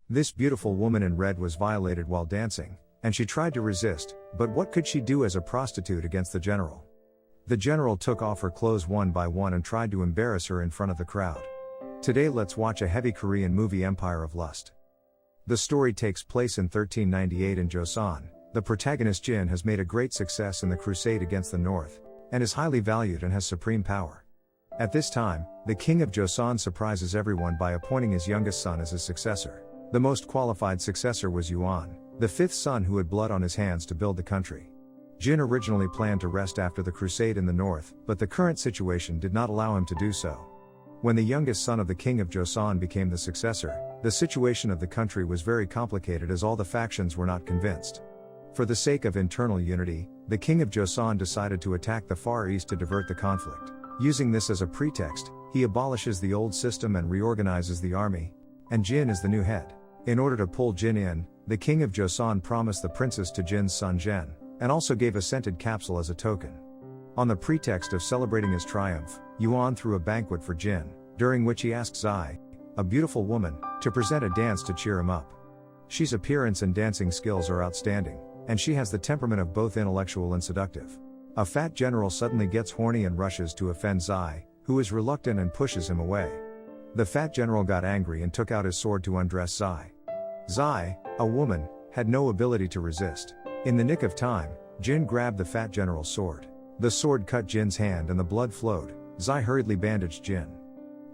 This beautiful woman in red was violated while dancing, and she tried to resist, but what could she do as a prostitute against the general? The general took off her clothes one by one and tried to embarrass her in front of the crowd. Today let's watch a heavy Korean movie Empire of Lust. The story takes place in 1398 in Joseon. The protagonist Jin has made a great success in the crusade against the north, and is highly valued and has supreme power. At this time, the king of Joseon surprises everyone by appointing his youngest son as his successor. The most qualified successor was Yuan, the fifth son who had blood on his hands to build the country. Jin originally planned to rest after the crusade in the north, but the current situation did not allow him to do so. When the youngest son of the king of Joseon became the successor, the situation of the country was very complicated as all the factions were not convinced. For the sake of internal unity, the king of Joseon decided to attack the Far East to divert the conflict. Using this as a pretext, he abolishes the old system and reorganizes the army, and Jin is the new head. In order to pull Jin in, the king of Joseon promised the princess to Jin's son Zhen, and also gave a scented capsule as a token. On the pretext of celebrating his triumph, Yuan threw a banquet for Jin, during which he asked Zai, a beautiful woman, to present a dance to cheer him up. She's appearance and dancing skills are outstanding, and she has the temperament of both intellectual and seductive. A fat general suddenly gets horny and rushes to offend Zai, who is reluctant and pushes him away. The fat general got angry and took out his sword to undress Zai. Zai, a woman, had no ability to resist. In the nick of time, Jin grabbed the fat general's sword. The sword cut Jin's hand and the blood flowed. Zai hurriedly bandaged Jin.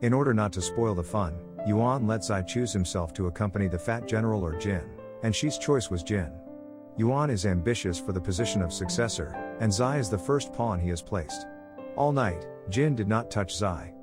In order not to spoil the fun, Yuan let Zai choose himself to accompany the fat general or Jin, and she's choice was Jin. Yuan is ambitious for the position of successor, and Zai is the first pawn he has placed. All night, Jin did not touch Zai.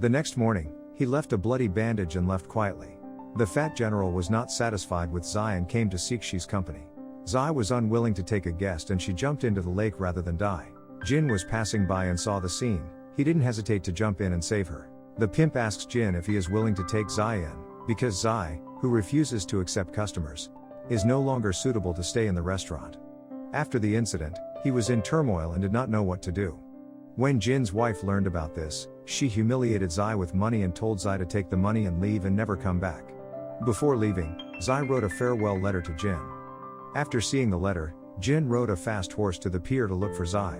The next morning, he left a bloody bandage and left quietly. The fat general was not satisfied with Zai and came to seek Shi's company. Zai was unwilling to take a guest and she jumped into the lake rather than die. Jin was passing by and saw the scene. He didn't hesitate to jump in and save her. The pimp asks Jin if he is willing to take Zai in, because Zai, who refuses to accept customers, is no longer suitable to stay in the restaurant. After the incident, he was in turmoil and did not know what to do. When Jin's wife learned about this, she humiliated Zai with money and told Zai to take the money and leave and never come back. Before leaving, Zai wrote a farewell letter to Jin. After seeing the letter, Jin rode a fast horse to the pier to look for Zai.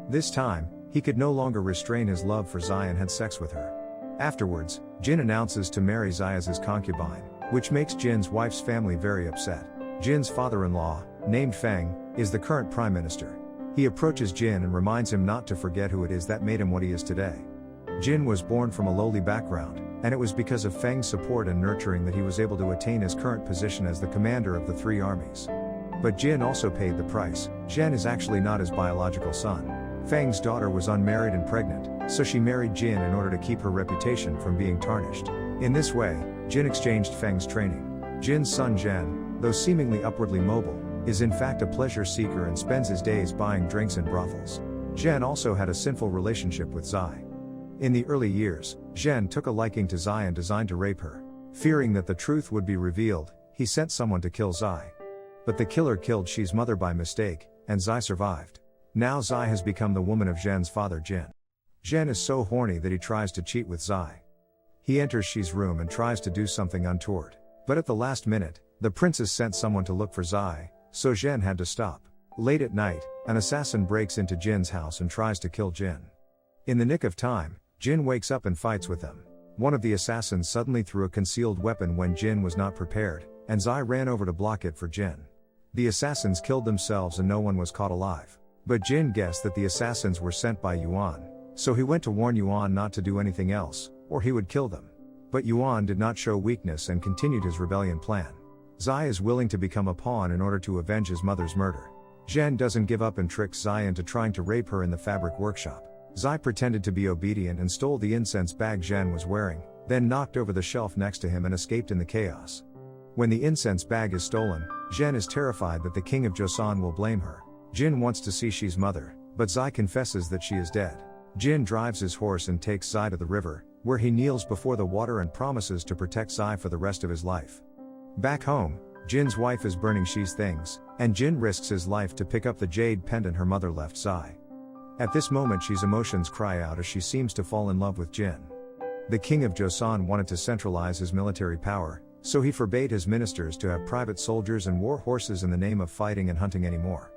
This time, he could no longer restrain his love for Zai and had sex with her. Afterwards, Jin announces to marry Zai as his concubine, which makes Jin's wife's family very upset. Jin's father-in-law, named Feng, is the current prime minister. He approaches Jin and reminds him not to forget who it is that made him what he is today. Jin was born from a lowly background, and it was because of Feng's support and nurturing that he was able to attain his current position as the commander of the three armies. But Jin also paid the price. Zhen is actually not his biological son. Feng's daughter was unmarried and pregnant, so she married Jin in order to keep her reputation from being tarnished. In this way, Jin exchanged Feng's training. Jin's son Zhen, though seemingly upwardly mobile, is in fact a pleasure seeker and spends his days buying drinks in brothels. Zhen also had a sinful relationship with Zai. In the early years, Zhen took a liking to Zai and designed to rape her. Fearing that the truth would be revealed, he sent someone to kill Zai. But the killer killed Shi's mother by mistake, and Zai survived. Now Zai has become the woman of Zhen's father Jin. Zhen is so horny that he tries to cheat with Zai. He enters Shi's room and tries to do something untoward. But at the last minute, the princess sent someone to look for Zai, so Zhen had to stop. Late at night, an assassin breaks into Jin's house and tries to kill Jin. In the nick of time, Jin wakes up and fights with them. One of the assassins suddenly threw a concealed weapon when Jin was not prepared, and Zai ran over to block it for Jin. The assassins killed themselves and no one was caught alive. But Jin guessed that the assassins were sent by Yuan, so he went to warn Yuan not to do anything else, or he would kill them. But Yuan did not show weakness and continued his rebellion plan. Zai is willing to become a pawn in order to avenge his mother's murder. Zhen doesn't give up and tricks Zai into trying to rape her in the fabric workshop. Zai pretended to be obedient and stole the incense bag Zhen was wearing, then knocked over the shelf next to him and escaped in the chaos. When the incense bag is stolen, Zhen is terrified that the king of Joseon will blame her. Jin wants to see Shi's mother, but Zai confesses that she is dead. Jin drives his horse and takes Zai to the river, where he kneels before the water and promises to protect Zai for the rest of his life. Back home, Jin's wife is burning Shi's things, and Jin risks his life to pick up the jade pendant her mother left Zai. At this moment Shi's emotions cry out as she seems to fall in love with Jin. The king of Joseon wanted to centralize his military power, So he forbade his ministers to have private soldiers and war horses in the name of fighting and hunting anymore.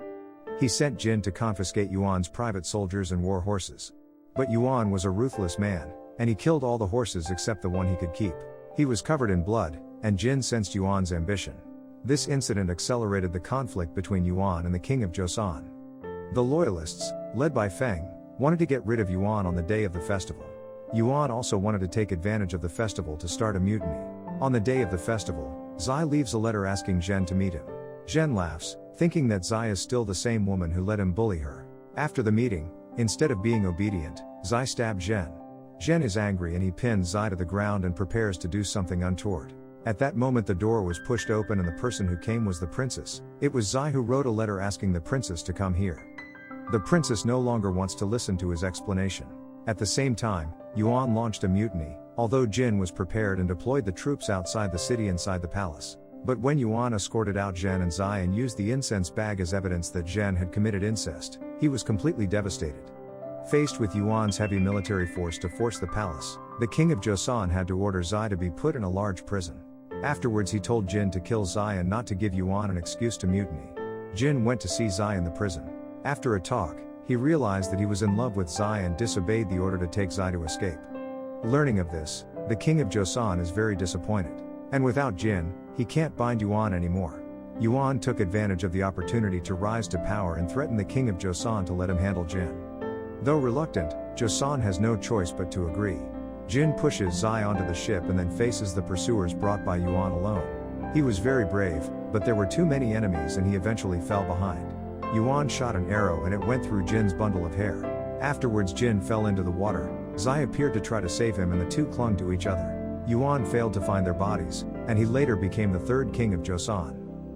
He sent Jin to confiscate Yuan's private soldiers and war horses. But Yuan was a ruthless man, and he killed all the horses except the one he could keep. He was covered in blood, and Jin sensed Yuan's ambition. This incident accelerated the conflict between Yuan and the king of Joseon. The loyalists, led by Feng, wanted to get rid of Yuan on the day of the festival. Yuan also wanted to take advantage of the festival to start a mutiny. On the day of the festival, Zai leaves a letter asking Zhen to meet him. Zhen laughs, thinking that Zai is still the same woman who let him bully her. After the meeting, instead of being obedient, Zai stabs Zhen. Zhen is angry and he pins Zai to the ground and prepares to do something untoward. At that moment the door was pushed open and the person who came was the princess. It was Zai who wrote a letter asking the princess to come here. The princess no longer wants to listen to his explanation. At the same time, Yuan launched a mutiny, although Jin was prepared and deployed the troops outside the city inside the palace. But when Yuan escorted out Zhen and Zai and used the incense bag as evidence that Zhen had committed incest, he was completely devastated. Faced with Yuan's heavy military force to force the palace, the king of Joseon had to order Zai to be put in a large prison. Afterwards he told Jin to kill Zai and not to give Yuan an excuse to mutiny. Jin went to see Zai in the prison. After a talk, he realized that he was in love with Zai and disobeyed the order to take Zai to escape. Learning of this, the king of Joseon is very disappointed. And without Jin, he can't bind Yuan anymore. Yuan took advantage of the opportunity to rise to power and threatened the king of Joseon to let him handle Jin. Though reluctant, Joseon has no choice but to agree. Jin pushes Zai onto the ship and then faces the pursuers brought by Yuan alone. He was very brave, but there were too many enemies and he eventually fell behind. Yuan shot an arrow and it went through Jin's bundle of hair. Afterwards Jin fell into the water. Zai appeared to try to save him and the two clung to each other. Yuan failed to find their bodies, and he later became the third king of Joseon.